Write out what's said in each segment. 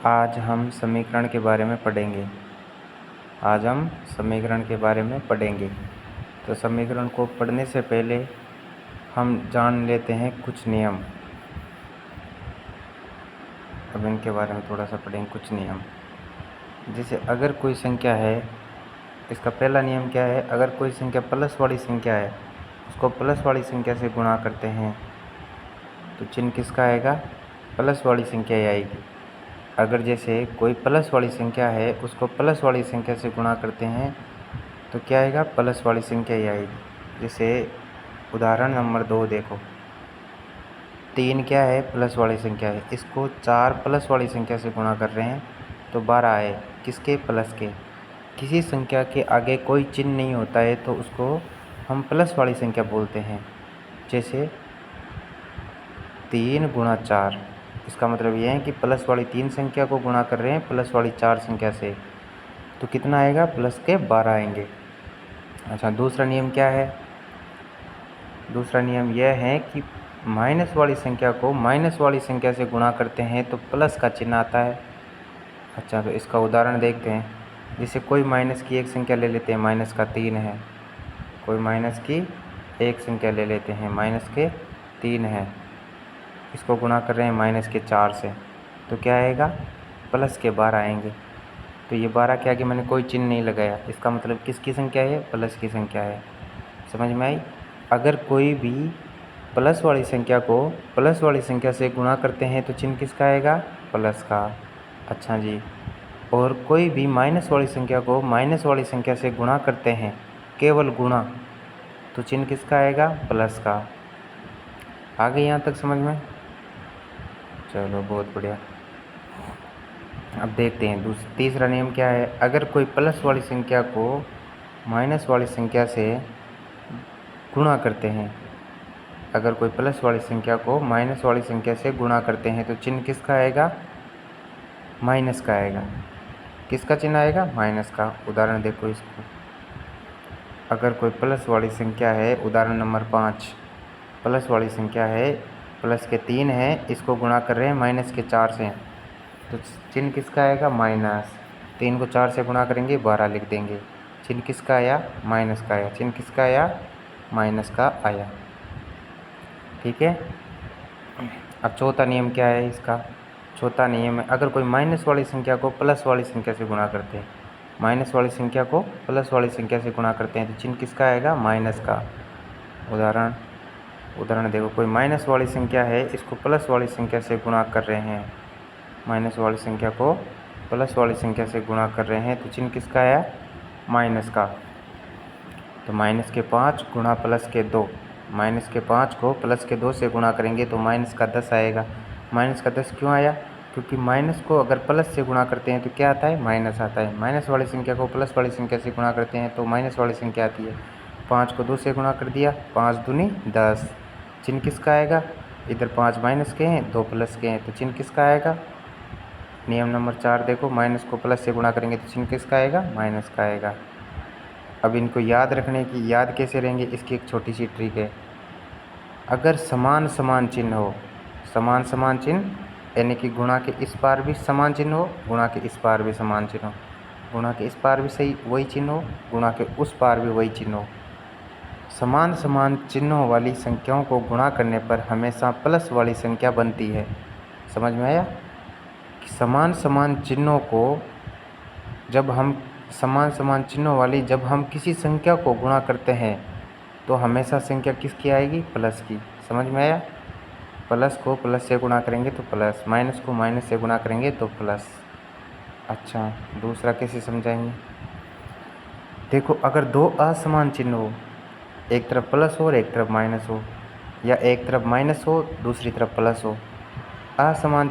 आज हम समीकरण के बारे में पढ़ेंगे। आज हम समीकरण के बारे में पढ़ेंगे। तो समीकरण को पढ़ने से पहले हम जान लेते हैं कुछ नियम। अब इनके बारे में थोड़ा सा पढ़ेंगे कुछ नियम। जैसे अगर कोई संख्या है, इसका पहला नियम क्या है? अगर कोई संख्या प्लस वाली संख्या है, उसको प्लस वाली संख्या से गुणा करते हैं तो चिन्ह किसका आएगा? प्लस वाली संख्या ही आएगी। अगर जैसे कोई प्लस वाली संख्या है, उसको प्लस वाली संख्या से गुणा करते हैं तो क्या आएगा? प्लस वाली संख्या ही आएगी। जैसे उदाहरण नंबर 2 देखो, 3 क्या है? प्लस वाली संख्या है। इसको 4 प्लस वाली संख्या से गुणा कर रहे हैं तो 12 आए। किसके? प्लस के। किसी संख्या के आगे कोई चिन्ह नहीं होता है तो उसको हम प्लस वाली संख्या बोलते हैं। जैसे 3 गुणा 4, इसका मतलब यह है कि प्लस वाली 3 संख्या को गुणा कर रहे हैं प्लस वाली 4 संख्या से, तो कितना आएगा? प्लस के 12 आएंगे। अच्छा, दूसरा नियम क्या है? दूसरा नियम यह है कि माइनस वाली संख्या को माइनस वाली संख्या से गुणा करते हैं तो प्लस का चिन्ह आता है। अच्छा, तो इसका उदाहरण देखते हैं। जैसे कोई माइनस की एक संख्या ले लेते हैं, माइनस का 3 है। कोई माइनस की एक संख्या ले लेते हैं, माइनस के 3 है। इसको गुणा कर रहे हैं माइनस के 4 से, तो क्या आएगा? प्लस के 12 आएंगे। तो ये 12 के आगे मैंने कोई चिन्ह नहीं लगाया, इसका मतलब किसकी संख्या है? प्लस की संख्या है। समझ में आई? अगर कोई भी प्लस वाली संख्या को प्लस वाली संख्या से गुणा करते हैं तो चिन्ह किसका आएगा? प्लस का। अच्छा जी, और कोई भी माइनस वाली संख्या को माइनस वाली संख्या से गुणा करते हैं, केवल गुणा, तो चिन्ह किसका आएगा? प्लस का। आ गई यहाँ तक समझ में? चलो, बहुत बढ़िया। अब देखते हैं तीसरा नियम क्या है। अगर कोई प्लस वाली संख्या को माइनस वाली संख्या से गुणा करते हैं, अगर कोई प्लस वाली संख्या को माइनस वाली संख्या से गुणा करते हैं तो चिन्ह किसका आएगा? माइनस का आएगा। किसका चिन्ह आएगा? माइनस का। उदाहरण देखो इसको। अगर कोई प्लस वाली संख्या है, उदाहरण नंबर 5, प्लस वाली संख्या है, प्लस के 3 है, इसको गुणा कर रहे हैं माइनस के 4 से, तो चिन्ह किसका आएगा? माइनस। 3 को 4 से गुणा करेंगे, 12 लिख देंगे। चिन्ह किसका आया? माइनस का आया। चिन्ह किसका आया? माइनस का आया। ठीक है। अब चौथा नियम क्या है इसका? चौथा नियम है, अगर कोई माइनस वाली संख्या को प्लस वाली संख्या से गुणा करते हैं, माइनस वाली संख्या को प्लस वाली संख्या से गुणा करते हैं तो चिन्ह किसका आएगा? माइनस का। उदाहरण देखो, कोई माइनस वाली संख्या है, इसको प्लस वाली संख्या से गुणा कर रहे हैं, माइनस वाली संख्या को प्लस वाली संख्या से गुणा कर रहे हैं तो चिन्ह किसका आया? माइनस का। तो माइनस के 5 गुणा प्लस के 2, माइनस के 5 को प्लस के 2 से गुणा करेंगे तो माइनस का 10 आएगा। माइनस का 10 क्यों आया? क्योंकि माइनस को अगर प्लस से गुणा करते हैं तो क्या आता है? माइनस आता है। माइनस वाली संख्या को प्लस वाली संख्या से गुणा करते हैं तो माइनस वाली संख्या आती है। 5 को 2 से गुणा कर दिया, 5 दूनी 10। चिन्ह किसका आएगा? इधर 5 माइनस के हैं, 2 प्लस के हैं, तो चिन्ह किसका आएगा? नियम नंबर 4 देखो, माइनस को प्लस से गुणा करेंगे तो चिन्ह किसका आएगा? माइनस का आएगा। अब इनको याद रखने की, याद कैसे रहेंगे, इसकी एक छोटी सी ट्रिक है। अगर समान समान चिन्ह हो, समान समान चिन्ह यानी कि गुणा के इस पार भी समान चिन्ह हो, गुणा के इस पार भी समान चिन्ह हो, गुणा के इस पार भी सही वही चिन्ह हो, गुणा के उस पार भी वही चिन्ह हो, समान समान चिन्हों वाली संख्याओं को गुणा करने पर हमेशा प्लस वाली संख्या बनती है। समझ में आया? कि समान समान चिन्हों को जब हम समान समान चिन्हों वाली जब हम किसी संख्या को गुणा करते हैं तो हमेशा संख्या किसकी आएगी? प्लस की। समझ में आया? प्लस को प्लस से गुणा करेंगे तो प्लस, माइनस को माइनस से गुणा करेंगे तो प्लस। अच्छा, दूसरा कैसे समझाएंगे? देखो, अगर दो असमान चिन्ह हो, एक तरफ प्लस हो और एक तरफ माइनस हो, या एक तरफ माइनस हो दूसरी तरफ प्लस हो, असमान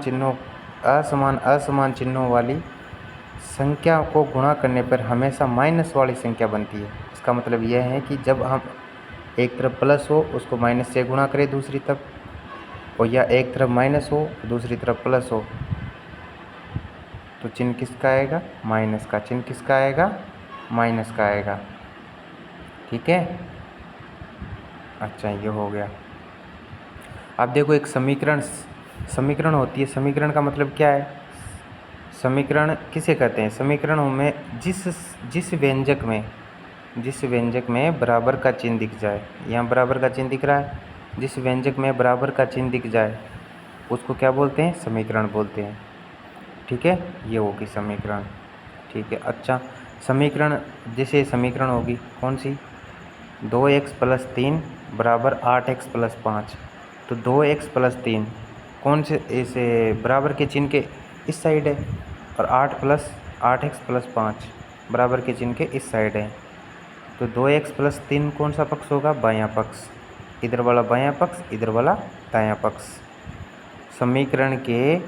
चिन्हों वाली संख्या को गुणा करने पर हमेशा माइनस वाली संख्या बनती है। इसका मतलब यह है कि जब हम एक तरफ प्लस हो उसको माइनस से गुणा करें दूसरी तरफ, और या एक तरफ माइनस हो दूसरी तरफ प्लस हो, तो चिन्ह किसका आएगा? माइनस का। चिन्ह किसका आएगा? माइनस का आएगा। ठीक है। अच्छा, ये हो गया। अब देखो, एक समीकरण होती है। समीकरण का मतलब क्या है? समीकरण किसे कहते हैं? समीकरणों में जिस व्यंजक में बराबर का चिन्ह दिख जाए, यहाँ बराबर का चिन्ह दिख रहा है, जिस व्यंजक में बराबर का चिन्ह दिख जाए उसको क्या बोलते हैं? समीकरण बोलते हैं। ठीक है, ये होगी समीकरण। ठीक है, अच्छा समीकरण, जैसे समीकरण होगी कौन सी? 2x + 3 = 8x + 5। तो 2x + 3 कौन से ऐसे बराबर के चिन्ह के इस साइड है, और 8x + 5 बराबर के चिन्ह के इस साइड है। तो 2x + 3 कौन सा पक्ष होगा? बायां पक्ष। इधर वाला बायां पक्ष, इधर वाला दायां पक्ष। समीकरण के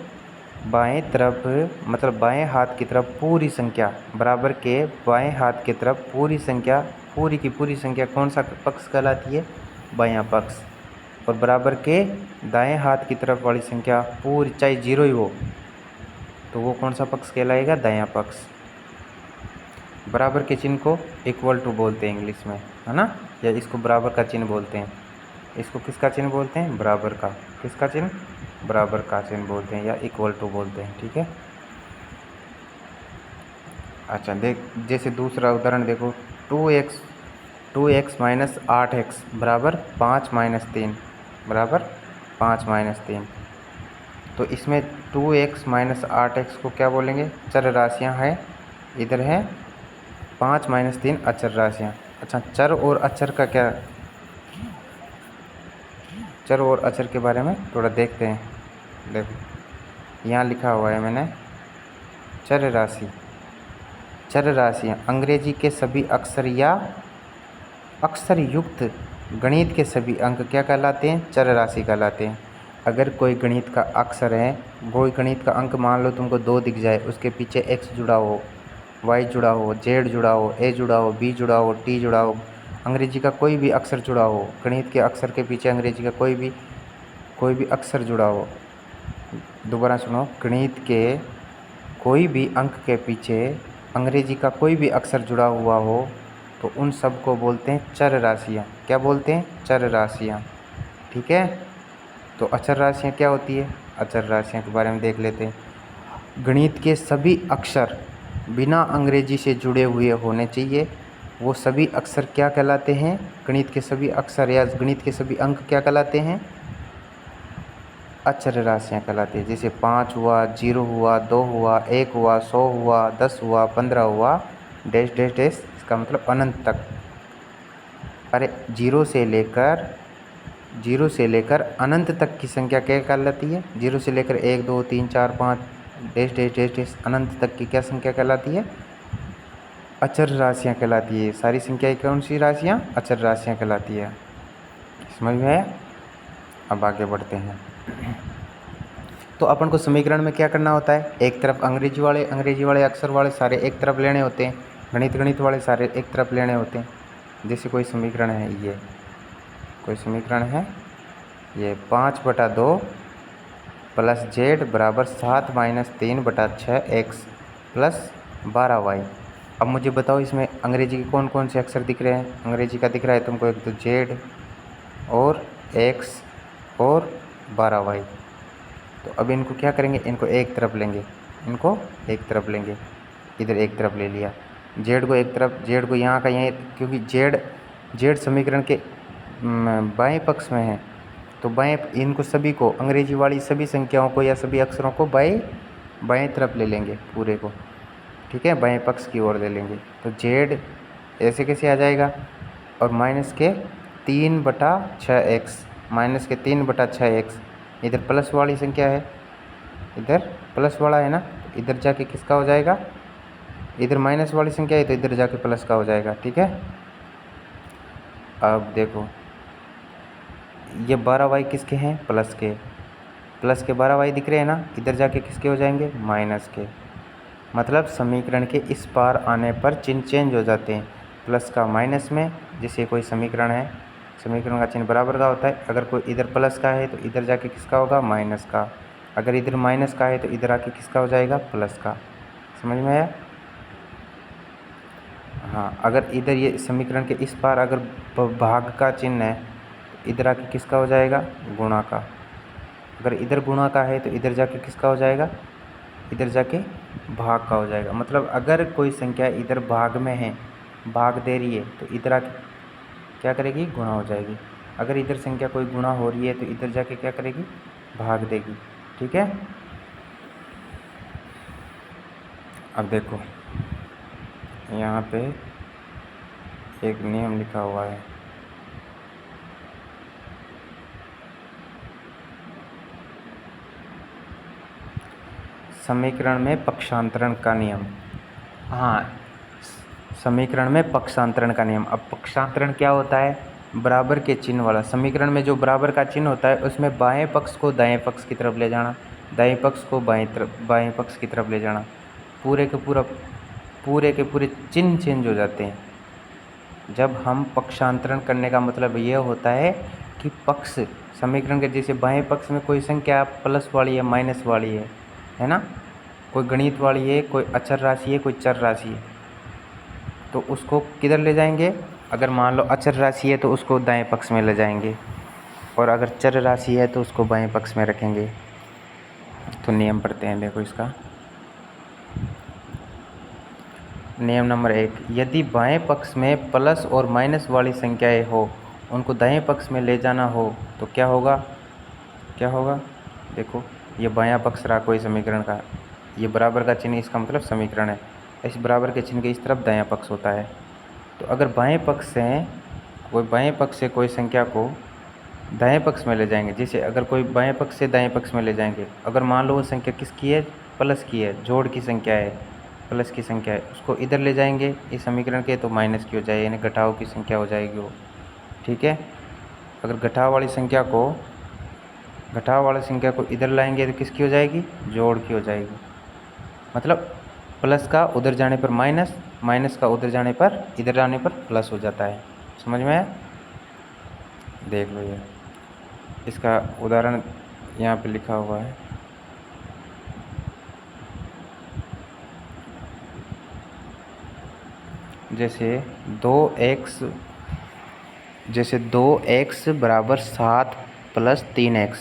बाएं तरफ, मतलब बाएं हाथ की तरफ पूरी संख्या, बराबर के बाएं हाथ की तरफ पूरी संख्या, पूरी की पूरी संख्या कौन सा पक्ष कहलाती है? बायां पक्ष। और बराबर के दाएं हाथ की तरफ वाली संख्या पूरी, चाहे जीरो ही हो, तो वो कौन सा पक्ष कहलाएगा? दायां पक्ष। बराबर के चिन्ह को इक्वल टू बोलते हैं इंग्लिश में, है ना, या इसको बराबर का चिन्ह बोलते हैं। इसको किसका चिन्ह बोलते हैं? बराबर का। किसका चिन्ह? बराबर का चिन्ह बोलते हैं, या इक्वल टू बोलते हैं। ठीक है, अच्छा जैसे दूसरा उदाहरण देखो, 2x - 8x बराबर 5 - 3 बराबर 5 - 3। तो इसमें 2x - 8x को क्या बोलेंगे? चर राशियां हैं, इधर है 5 - 3 अचर राशियां। अच्छा, चर और अचर का क्या, चर और अचर के बारे में थोड़ा देखते हैं। देखो यहाँ लिखा हुआ है मैंने, चर राशि, चर राशियाँ अंग्रेजी के सभी अक्षर या अक्षर युक्त गणित के सभी अंक क्या कहलाते हैं? चर राशि कहलाते हैं। अगर कोई गणित का अक्षर है, कोई गणित का अंक मान लो तुमको 2 दिख जाए, उसके पीछे x जुड़ा हो, y जुड़ा हो, z जुड़ा हो, a जुड़ा हो, b जुड़ा हो, t जुड़ा हो, अंग्रेजी का कोई भी अक्षर जुड़ा हो, गणित के अक्षर के पीछे अंग्रेजी का कोई भी अक्षर जुड़ा हो। दोबारा सुनो, गणित के कोई भी अंक के पीछे अंग्रेजी का कोई भी अक्षर जुड़ा हुआ हो, तो उन सब को बोलते हैं चर राशियाँ। क्या बोलते हैं? चर राशियाँ। ठीक है, तो अचर राशियाँ क्या होती है? अचर राशियाँ के बारे में देख लेते हैं। गणित के सभी अक्षर बिना अंग्रेजी से जुड़े हुए होने चाहिए। वो सभी अक्षर क्या कहलाते हैं? गणित के सभी अक्षर या गणित के सभी अंक क्या कहलाते हैं? अचर राशियाँ कहलाती है। जैसे 5 हुआ, 0 हुआ, 2 हुआ, 1 हुआ, 100 हुआ, 10 हुआ, 15 हुआ, डैश डैश डैश, इसका मतलब अनंत तक। अरे 0 से लेकर अनंत तक की संख्या क्या कहलाती है? 0 से लेकर 1 2 3 4 5 डैश डैश डैश डैश अनंत तक की क्या संख्या कहलाती है? अचर राशियाँ कहलाती है। सारी संख्याएँ कौन सी राशियाँ? अचर राशियाँ कहलाती है। समझ में आया? अब आगे बढ़ते हैं। तो अपन को समीकरण में क्या करना होता है? एक तरफ अंग्रेजी वाले अक्षर वाले सारे एक तरफ लेने होते हैं, गणित वाले सारे एक तरफ लेने होते हैं। जैसे कोई समीकरण है, ये कोई समीकरण है, ये 5/2 + z = 7 - 3/6x + 12y। अब मुझे बताओ इसमें अंग्रेजी के कौन कौन से अक्षर दिख रहे हैं? अंग्रेजी का दिख रहा है तुमको एक तो z और x और 12y। तो अब इनको क्या करेंगे? इनको एक तरफ लेंगे, इनको एक तरफ लेंगे, इधर एक तरफ ले लिया। जेड को एक तरफ, जेड को यहाँ का यहीं, क्योंकि जेड समीकरण के बाएं पक्ष में है, तो बाएं, इनको सभी को, अंग्रेजी वाली सभी संख्याओं को या सभी अक्षरों को बाएं तरफ ले लेंगे पूरे को। ठीक है, बाएं पक्ष की ओर ले लेंगे। तो जेड ऐसे कैसे आ जाएगा? और -3/6x, -3/6x, इधर प्लस वाली संख्या है, इधर प्लस वाला है ना, इधर जाके किसका हो जाएगा? इधर माइनस वाली संख्या है तो इधर जाके प्लस का हो जाएगा। ठीक है, अब देखो ये 12y किसके हैं? प्लस के। 12y दिख रहे हैं ना, इधर जाके किसके हो जाएंगे? माइनस के। मतलब समीकरण के इस पार आने पर चिन्ह चेंज हो जाते हैं, प्लस का माइनस में। जैसे कोई समीकरण है, समीकरण का चिन्ह बराबर का होता है, अगर कोई इधर प्लस का है तो इधर जाके किसका होगा? माइनस का। अगर इधर माइनस का है तो इधर आके किसका हो जाएगा? प्लस का। समझ में आया? हाँ, अगर इधर ये समीकरण के इस पार अगर भाग का चिन्ह है तो इधर आके किसका हो जाएगा? गुणा का। अगर इधर गुणा का है तो इधर जाके किसका हो जाएगा? इधर जाके भाग का हो जाएगा। मतलब अगर कोई संख्या इधर भाग में है, भाग दे रही है, तो इधर आके क्या करेगी, गुणा हो जाएगी। अगर इधर संख्या कोई गुणा हो रही है तो इधर जाके क्या करेगी, भाग देगी। ठीक है। अब देखो यहाँ पे एक नियम लिखा हुआ है, समीकरण में पक्षांतरण का नियम। हाँ, समीकरण में पक्षांतरण का नियम। अब पक्षांतरण क्या होता है, बराबर के चिन्ह वाला। समीकरण में जो बराबर का चिन्ह होता है उसमें बाएं पक्ष को दाएं पक्ष की तरफ ले जाना, दाएं पक्ष को बाएं पक्ष की तरफ ले जाना। पूरे के पूरे चिन्ह चेंज हो जाते हैं। जब हम पक्षांतरण करने का मतलब ये होता है कि पक्ष समीकरण के जैसे बाएं पक्ष में कोई संख्या प्लस वाली है, माइनस वाली है ना, कोई गणित वाली है, कोई अचर राशि है, कोई चर राशि है, तो उसको किधर ले जाएंगे। अगर मान लो अचर राशि है तो उसको दाएं पक्ष में ले जाएंगे, और अगर चर राशि है तो उसको बाएं पक्ष में रखेंगे। तो नियम पढ़ते हैं, देखो इसका नियम नंबर 1, यदि बाएं पक्ष में प्लस और माइनस वाली संख्याएं हो, उनको दाएं पक्ष में ले जाना हो तो क्या होगा, देखो ये बायां पक्ष रहा कोई समीकरण का, ये बराबर का चिन्ह, इसका मतलब समीकरण है। इस बराबर के चिन्ह के इस तरफ दायां पक्ष होता है। तो अगर बाएं पक्ष से कोई संख्या को दाएं पक्ष में ले जाएंगे, जैसे अगर कोई बाएं पक्ष से दाएं पक्ष में ले जाएंगे, अगर मान लो वो संख्या किसकी है, प्लस की है, जोड़ की संख्या है, प्लस की संख्या है, उसको इधर ले जाएंगे इस समीकरण के, तो माइनस की हो जाएगी, यानी घटाव की संख्या हो जाएगी वो। ठीक है। अगर घटाव वाली संख्या को इधर लाएंगे तो किसकी हो जाएगी, जोड़ की हो जाएगी। मतलब प्लस का उधर जाने पर माइनस, माइनस का उधर जाने पर, इधर आने पर प्लस हो जाता है। समझ में आया। देख लो ये इसका उदाहरण यहाँ पे लिखा हुआ है। जैसे 2x बराबर 7 प्लस 3x,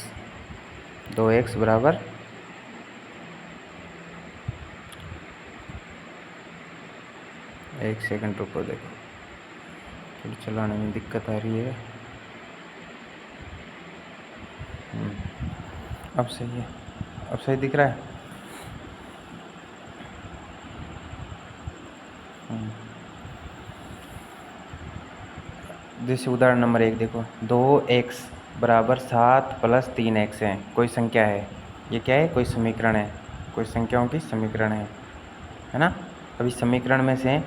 2x बराबर, एक सेकंड रुको, देखो थोड़ी चलाने में दिक्कत आ रही है। अब सही है, अब सही दिख रहा है। जैसे उदाहरण नंबर 1 देखो, 2x बराबर 7 प्लस 3x है, कोई संख्या है, ये क्या है, कोई समीकरण है, कोई संख्याओं की समीकरण है ना। अभी समीकरण में से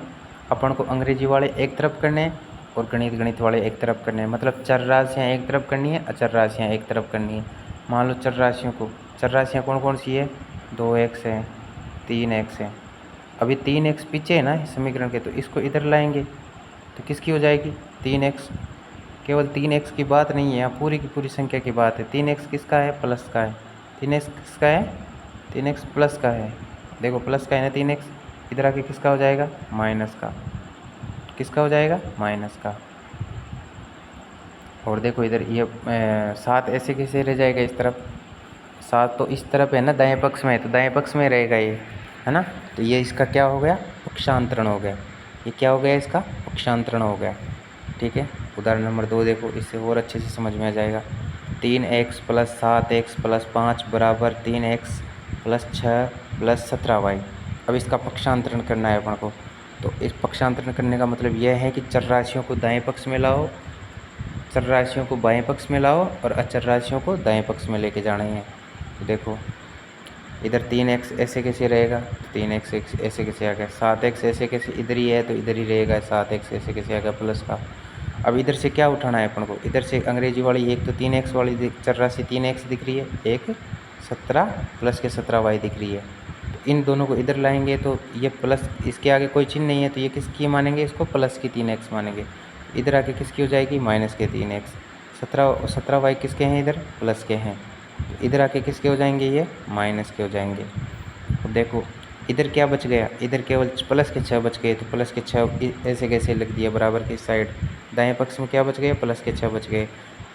अपन को अंग्रेजी वाले एक तरफ करने हैं और गणित वाले एक तरफ करने हैं। मतलब चर राशियाँ एक तरफ करनी है, अचर राशियाँ एक तरफ करनी है। मान लो चर राशियाँ कौन कौन सी है, 2x है, 3x है। अभी 3x पीछे है ना इस समीकरण के, तो इसको इधर लाएंगे तो किसकी हो जाएगी, 3x। केवल 3x की बात नहीं है, यहाँ पूरी की पूरी संख्या की बात है। 3x किसका है, प्लस का है। 3x किसका है, 3x प्लस का है। देखो प्लस का है ना 3x, इधर आके किसका हो जाएगा, माइनस का। किसका हो जाएगा, माइनस का। और देखो इधर ये 7 ऐसे कैसे रह जाएगा इस तरफ, 7 तो इस तरफ है ना, दाएं पक्ष में है, तो दाएं पक्ष में रहेगा ये, है ना। तो ये इसका क्या हो गया, पक्षांतरण हो गया। ये क्या हो गया, इसका पक्षांतरण हो गया। ठीक है। उदाहरण नंबर 2 देखो, इससे और अच्छे से समझ में आ जाएगा। 3x प्लस 7x प्लस 5 बराबर 3x प्लस 6 प्लस 17y। अब इसका पक्षांतरण करना है अपन को। तो इस पक्षांतरण करने का मतलब यह है कि चर राशियों को दाएं पक्ष में लाओ, चर राशियों को बाएं पक्ष में लाओ, और अचर राशियों को दाएं पक्ष में लेके जाने हैं। तो देखो इधर 3x ऐसे कैसे रहेगा, 3x ऐसे कैसे आ गया, 7x ऐसे कैसे, इधर ही है तो इधर ही रहेगा, 7x ऐसे कैसे आ गया प्लस का। अब इधर से क्या उठाना है अपन को, इधर से अंग्रेजी वाली एक तो 3x वाली चर राशि 3x दिख रही है, एक 17 प्लस के 17y दिख रही है। तो इन दोनों को इधर लाएंगे तो ये प्लस, इसके आगे कोई चिन्ह नहीं है तो ये किसकी मानेंगे, इसको प्लस की 3x मानेंगे। इधर आके किसकी हो जाएगी, माइनस के 3x। 17y किसके हैं, इधर प्लस के हैं, तो इधर आके किसके हो जाएंगे, ये माइनस के हो जाएंगे। तो देखो इधर क्या बच गया, इधर केवल प्लस के 6 बच गए, तो प्लस के 6 ऐसे कैसे लिख दिया बराबर की साइड। दाएं पक्ष में क्या बच गया, प्लस के 6 बच गए।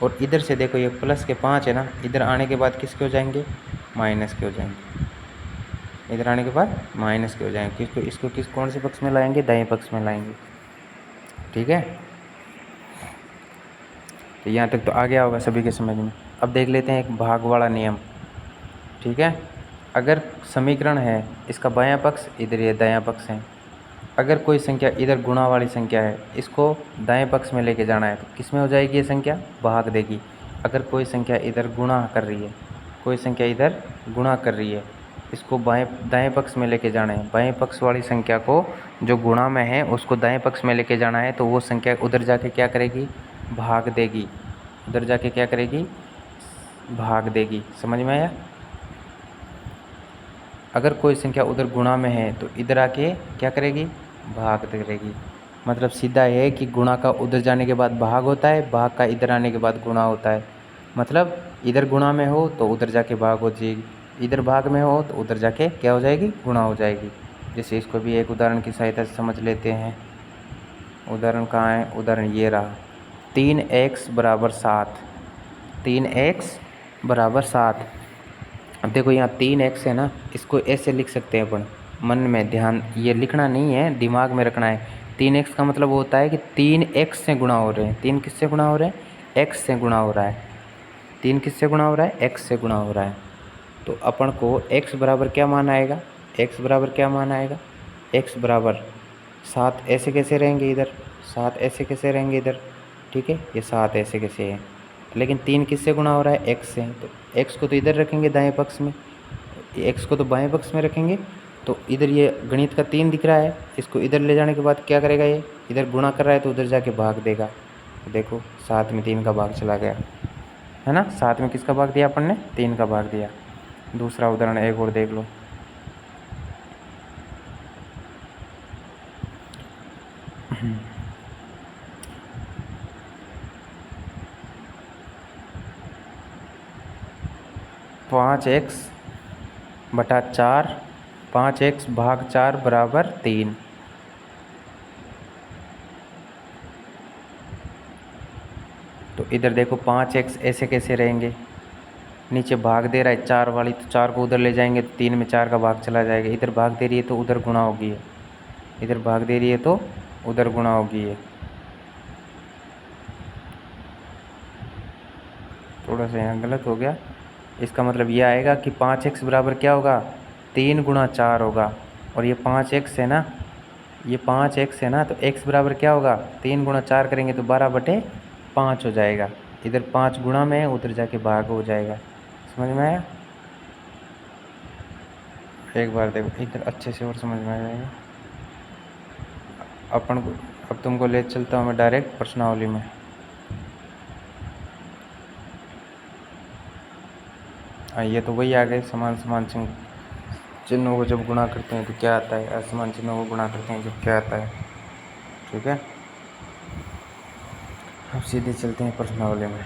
और इधर से देखो ये प्लस के 5 है ना, इधर आने के बाद किसके हो जाएंगे, माइनस के हो जाएंगे। इधर आने के बाद माइनस के हो जाएंगे। इसको कौन से पक्ष में लाएंगे? दाएं पक्ष में लाएंगे। ठीक है, तो यहाँ तक तो आ गया होगा सभी के समझ में। अब देख लेते हैं एक भाग वाला नियम। ठीक है, अगर समीकरण है इसका बायां पक्ष इधर, ये दायां पक्ष है। अगर कोई संख्या इधर गुणा वाली संख्या है, इसको दाएं पक्ष में लेके जाना है, तो किस में हो जाएगी ये संख्या? भाग देगी। अगर कोई संख्या इधर गुणा कर रही है, कोई संख्या इधर गुणा कर रही है, इसको दाएं पक्ष में लेके जाना है। बाएं पक्ष वाली संख्या को जो गुणा में है उसको दाएं पक्ष में लेके जाना है, तो वो संख्या उधर जाके क्या करेगी? भाग देगी। उधर जाके क्या करेगी? भाग देगी। समझ में आया? अगर कोई संख्या उधर गुणा में है तो इधर आके क्या करेगी? भाग करेगी। मतलब सीधा है कि गुणा का उधर जाने के बाद भाग होता है, भाग का इधर आने के बाद गुणा होता है। मतलब इधर गुणा में हो तो उधर जाके भाग हो जाएगी, इधर भाग में हो तो उधर जाके क्या हो जाएगी? गुणा हो जाएगी। जैसे इसको भी एक उदाहरण की सहायता से समझ लेते हैं। उदाहरण कहाँ है? उदाहरण ये रहा, 3x बराबर 7। 3x बराबर 7। अब देखो यहाँ 3x है ना, इसको ऐसे लिख सकते हैं अपन, मन में ध्यान, ये लिखना नहीं है, दिमाग में रखना है। 3x का मतलब होता है कि 3x से गुणा हो रहे हैं। 3 किससे गुणा हो रहे हैं? x से गुणा हो रहा है। 3 किससे गुणा हो रहा है? x से गुणा हो रहा है। तो अपन को x बराबर क्या मान आएगा? x बराबर क्या मान आएगा? x बराबर 7 ऐसे कैसे रहेंगे इधर? 7 ऐसे कैसे रहेंगे इधर? ठीक है, ये 7 ऐसे कैसे है, लेकिन 3 किससे गुणा हो रहा है? x से। तो x को तो इधर रखेंगे दाएं पक्ष में, x को तो बाएं पक्ष में रखेंगे। तो इधर ये गणित का 3 दिख रहा है, इसको इधर ले जाने के बाद क्या करेगा? ये इधर गुणा कर रहा है तो उधर जाके भाग देगा। तो देखो 7 में 3 का भाग चला गया, है ना। 7 में किसका भाग दिया अपन ने? 3 का भाग दिया। दूसरा उदाहरण एक और देख लो। पाँच एक्स बटा 4, 5x भाग 4 बराबर 3। तो इधर देखो 5x ऐसे कैसे रहेंगे? नीचे भाग दे रहा है 4 वाली, तो 4 को उधर ले जाएंगे तो 3 में 4 का भाग चला जाएगा। इधर भाग दे रही है तो उधर गुणा होगी है, इधर भाग दे रही है तो उधर गुणा होगी है। थोड़ा सा यहाँ गलत हो गया। इसका मतलब ये आएगा कि 5x बराबर क्या होगा? 3 गुणा 4 होगा। और ये 5x है ना, ये 5x है ना, तो x बराबर क्या होगा? 3 गुणा 4 करेंगे तो 12/5 हो जाएगा। इधर 5 गुणा में है, उधर जाके भाग हो जाएगा। समझ में आया? एक बार देखो इधर अच्छे से और समझ में आ जाएगा अपन को। अब तुमको ले चलता हूँ मैं डायरेक्ट प्रश्नावली में। ये तो वही आ गए, समान समान चिन्हों को जब गुणा करते हैं तो क्या आता है, असमान चिन्हों को गुणा करते हैं जब क्या आता है। ठीक है, अब सीधे चलते हैं प्रश्नावली में।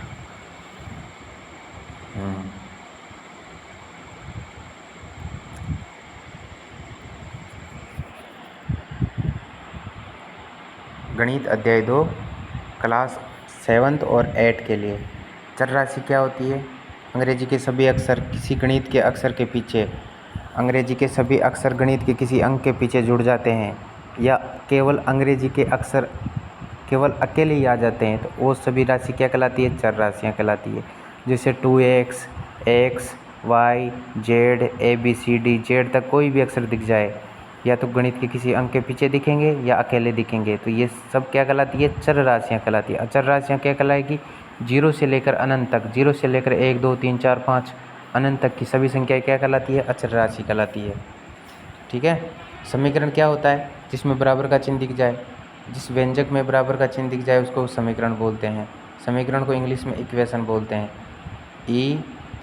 गणित अध्याय 2 क्लास 7th और 8 के लिए। चर राशि क्या होती है? अंग्रेजी के सभी अक्षर किसी गणित के अक्षर के पीछे, अंग्रेजी के सभी अक्षर गणित के किसी अंक के पीछे जुड़ जाते हैं, या केवल अंग्रेजी के अक्षर केवल अकेले ही आ जाते हैं, तो वो सभी राशि क्या कहलाती है? चर राशियाँ कहलाती है। जैसे 2x, x, y, z, ABCD, Z तक कोई भी अक्षर दिख जाए, या तो गणित के किसी अंक के पीछे दिखेंगे या अकेले दिखेंगे, तो ये सब क्या कहलाती है? चर राशियाँ कहलाती है। अचर राशियाँ क्या कहलाएगी? 0 से लेकर अनंत तक, 0 से लेकर 1, 2, 3, 4, 5 अनंत तक की सभी संख्याएँ क्या कहलाती है? अचर राशि कहलाती है। ठीक है, समीकरण क्या होता है? जिसमें बराबर का चिन्ह दिख जाए, जिस व्यंजक में बराबर का चिन्ह दिख जाए उसको समीकरण बोलते हैं। समीकरण को इंग्लिश में इक्वेशन बोलते हैं।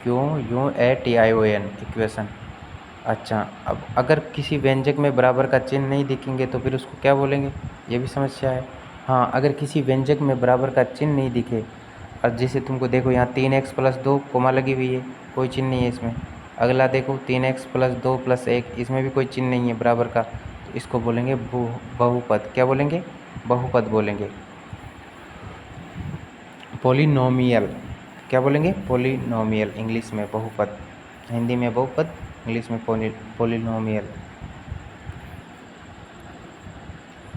EQUATION, equation. अच्छा, अब अगर किसी व्यंजक में बराबर का चिन्ह नहीं दिखेंगे तो फिर उसको क्या बोलेंगे? ये भी समस्या है। हाँ, अगर किसी व्यंजक में बराबर का चिन्ह नहीं दिखे, और जैसे तुमको देखो यहाँ 3x + 2 कोमा लगी हुई है, कोई चिन्ह नहीं है इसमें। अगला देखो 3x + 2 + 1, इसमें भी कोई चिन्ह नहीं है बराबर का, तो इसको बोलेंगे बहुपद। क्या बोलेंगे? बहुपद बोलेंगे। पॉलिनोमियल, क्या बोलेंगे? पॉलिनोमियल, इंग्लिश में बहुपद, हिंदी में बहुपद इंग्लिश में पोलिनोमियल।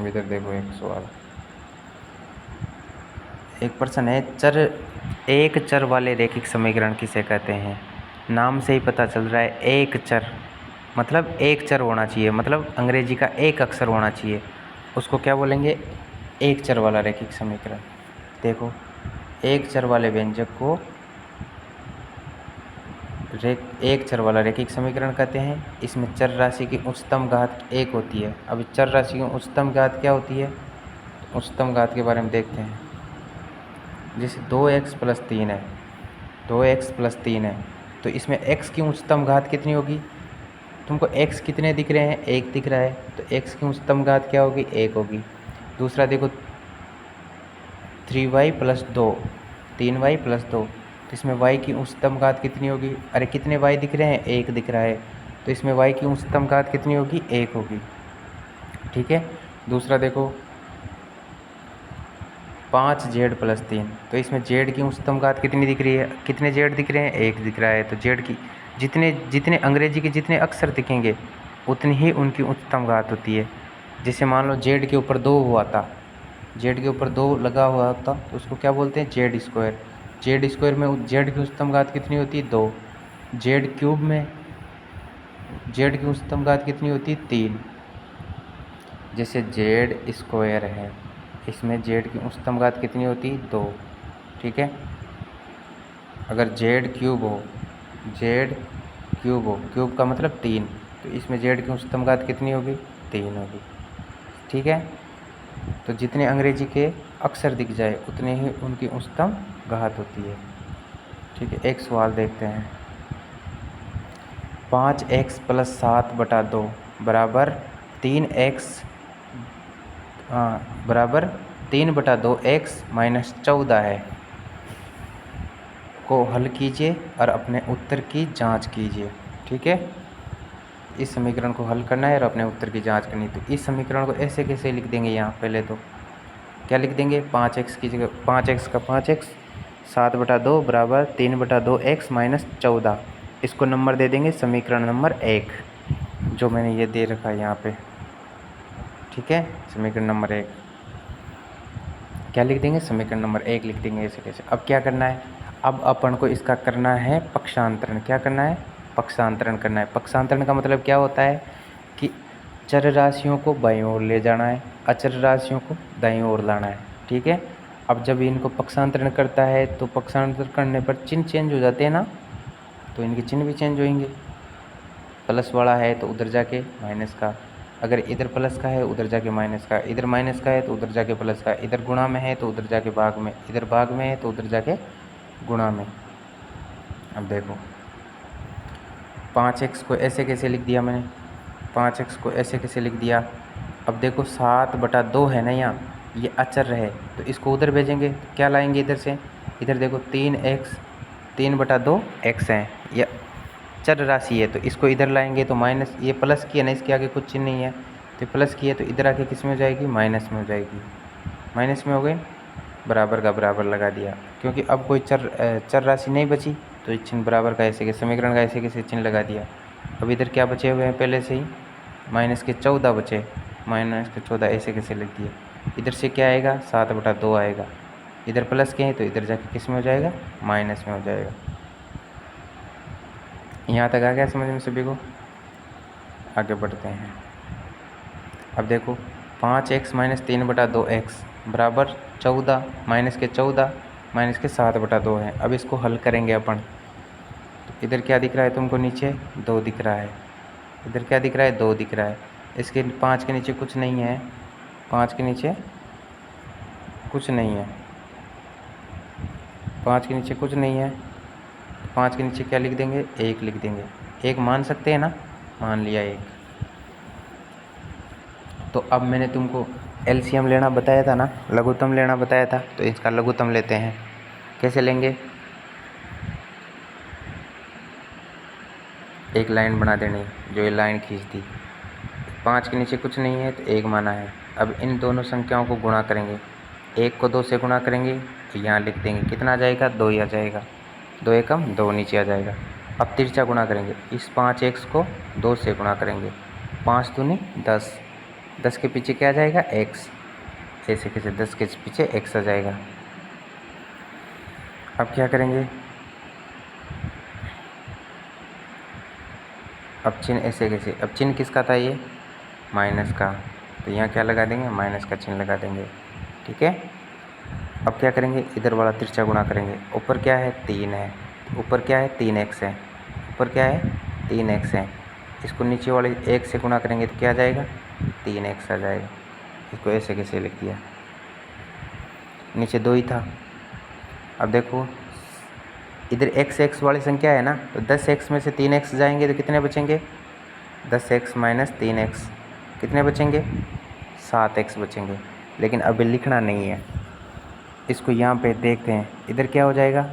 इधर देखो एक सवाल, एक प्रश्न है, एक चर वाले रैखिक समीकरण किसे कहते हैं? नाम से ही पता चल रहा है, एक चर मतलब एक चर होना चाहिए, मतलब अंग्रेजी का एक अक्षर होना चाहिए, उसको क्या बोलेंगे? एक चर वाला रैखिक समीकरण। देखो, एक चर वाले व्यंजक को एक चर वाला रैखिक समीकरण कहते हैं। इसमें चर राशि की उच्चतम घात एक होती है। अब चर राशि की उच्चतम घात क्या होती है? उच्चतम घात के बारे में देखते हैं। जैसे 2x + 3 है, 2x + 3 है, तो इसमें x की उच्चतम घात कितनी होगी? तुमको x कितने दिख रहे हैं? एक दिख रहा है, तो x की उच्चतम घात क्या होगी? एक होगी। दूसरा देखो 3y + 2, 3y + 2, तो इसमें y की उच्चतम घात कितनी होगी? अरे कितने y दिख रहे हैं? एक दिख रहा है, तो इसमें y की उच्चतम घात कितनी होगी? एक होगी। ठीक है। दूसरा देखो 5z + 3, तो इसमें z की उच्चतम घात कितनी दिख रही है? कितने z दिख रहे हैं? एक दिख रहा है, तो z की जितने अंग्रेजी के जितने अक्षर दिखेंगे उतनी ही उनकी उच्चतम घात होती है। जैसे मान लो z के ऊपर 2 हुआ था, z के ऊपर 2 लगा हुआ होता, तो उसको क्या बोलते हैं? z²। z² में z की उच्चतम घात कितनी होती है? 2। z³ में z की उच्चतम घात कितनी होती है? 3। जैसे z² है, इसमें z की उच्चतम घात कितनी होती है? 2। ठीक है। अगर z³ हो, क्यूब का मतलब 3, तो इसमें z की उच्चतम घात कितनी होगी? 3 होगी। ठीक है। तो जितने अंग्रेजी के अक्षर दिख जाए उतने ही उनकी उच्चतम घात होती है। ठीक है। एक सवाल देखते हैं, 5x + 7/2 बराबर 3x बराबर 3/2x - 14 है, को हल कीजिए और अपने उत्तर की जांच कीजिए। ठीक है। इस समीकरण को हल करना है और अपने उत्तर की जांच करनी है। तो इस समीकरण को ऐसे कैसे लिख देंगे? यहाँ पहले तो क्या लिख देंगे? 5x की जगह 5x का 5x, 7/2 बराबर 3/2x - 14, इसको नंबर दे देंगे समीकरण नंबर 1, जो मैंने ये दे रखा है यहाँ पे। ठीक है। समीकरण नंबर 1 क्या लिख देंगे? समीकरण नंबर 1 लिख देंगे ऐसे कैसे। अब क्या करना है? अब अपन को इसका करना है पक्षांतरण। क्या करना है? पक्षांतरण करना है। पक्षांतरण का मतलब क्या होता है कि चर राशियों को बाईं ओर ले जाना है, अचर राशियों को दाईं ओर लाना है। ठीक है। अब जब इनको पक्षांतरण करता है तो पक्षांतरण करने पर चिन्ह चेंज हो जाते हैं ना, तो इनके चिन्ह भी चेंज होंगे। प्लस वाला है तो उधर जाके माइनस का, अगर इधर प्लस का है उधर जाके माइनस का, इधर माइनस का है तो उधर जाके प्लस का, इधर गुणा में है तो उधर जाके भाग में, इधर भाग में है तो उधर जाके गुणा में। अब देखो 5x को ऐसे कैसे लिख दिया मैंने? 5x को ऐसे कैसे लिख दिया? अब देखो 7/2 है ना, यहाँ ये अचर रहे तो इसको उधर भेजेंगे, क्या लाएंगे इधर से? इधर देखो 3x, 3/2x है, ये चर राशि है, तो इसको इधर लाएंगे तो माइनस, ये प्लस की है ना, इसके आगे कुछ चिन्ह नहीं है, तो प्लस की है तो इधर आके किस में हो जाएगी? माइनस में हो जाएगी। माइनस में हो गई, बराबर का बराबर लगा दिया, क्योंकि अब कोई चर राशि नहीं बची, तो चिन्ह बराबर का ऐसे के समीकरण का ऐसे कैसे चिन्ह लगा दिया। अब इधर क्या बचे हुए हैं? पहले से ही -14 बचे, -14 ऐसे कैसे लिख दिए। इधर से क्या आएगा? 7/2 आएगा, इधर प्लस के हैं तो इधर जाके किस में हो जाएगा? माइनस में हो जाएगा। यहाँ तक आ गया समझ में सभी को? आगे बढ़ते हैं। अब देखो 5x - 3/2x बराबर 14, -14 है। अब इसको हल करेंगे अपन, तो इधर क्या दिख रहा है तुमको? नीचे 2 दिख रहा है, इधर क्या दिख रहा है? 2 दिख रहा है। इसके 5 के नीचे कुछ नहीं है, 5 के नीचे कुछ नहीं है, 5 के नीचे कुछ नहीं है, 5 के नीचे क्या लिख देंगे? 1 लिख देंगे। 1 मान सकते हैं ना? मान लिया 1। तो अब मैंने तुमको एलसीएम लेना बताया था ना, लघुत्तम लेना बताया था, तो इसका लघुत्तम लेते हैं। कैसे लेंगे? एक लाइन बना देनी, जो ये लाइन खींच दी। 5 के नीचे कुछ नहीं है तो 1 माना है। अब इन दोनों संख्याओं को गुणा करेंगे, 1 को 2 से गुणा करेंगे तो यहाँ लिख देंगे, कितना आ जाएगा? 2 ही आ जाएगा। 2 एकम 2 नीचे आ जाएगा। अब तिरछा गुणा करेंगे, इस 5x को 2 से गुणा करेंगे, 5 दूनी 10, 10 के पीछे क्या आ जाएगा x, ऐसे कैसे 10 के पीछे x आ जाएगा। अब क्या करेंगे, अब चिन्ह ऐसे कैसे, अब चिन्ह किसका था ये, माइनस का, तो यहाँ क्या लगा देंगे, माइनस का चिन्ह लगा देंगे, ठीक है। अब क्या करेंगे, इधर वाला तिरछा गुणा करेंगे, ऊपर क्या है 3 है, ऊपर क्या है 3x है, ऊपर क्या है 3x है, इसको नीचे वाले 1 से गुणा करेंगे तो क्या आ जाएगा 3x आ जाएगा। इसको ऐसे कैसे लिख दिया, नीचे 2 ही था। अब देखो इधर x वाली संख्या है ना, तो 10x में से 3x जाएंगे तो कितने बचेंगे, 10x माइनस 3x कितने बचेंगे, 7x बचेंगे। लेकिन अभी लिखना नहीं है, इसको यहाँ पे देखते हैं, इधर क्या हो जाएगा,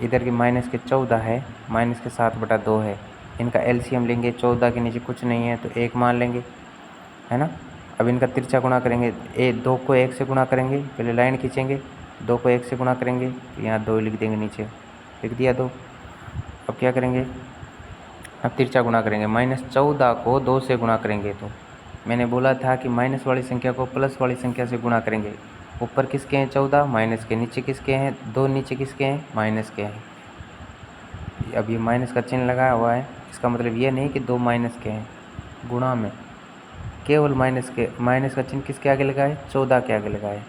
इधर के माइनस के 14 है, माइनस के 7/2 है, इनका एलसीएम लेंगे, 14 के नीचे कुछ नहीं है तो 1 मान लेंगे, है ना। अब इनका तिरछा गुणा करेंगे, 2 को 1 से गुणा करेंगे, पहले लाइन खींचेंगे, 2 को 1 से गुणा करेंगे तो यहाँ 2 लिख देंगे, नीचे लिख दिया 2। अब क्या करेंगे, अब तिरछा गुणा करेंगे, -14 को 2 से गुणा करेंगे, तो मैंने बोला था कि माइनस वाली संख्या को प्लस वाली संख्या से गुणा करेंगे। ऊपर किसके हैं 14, माइनस के, नीचे किसके हैं 2, नीचे किसके हैं माइनस के हैं। अब ये माइनस का चिन्ह लगाया हुआ है, इसका मतलब ये नहीं कि 2 माइनस के हैं, गुणा में केवल माइनस का चिन्ह किसके आगे लगा है, 14 के आगे लगा है।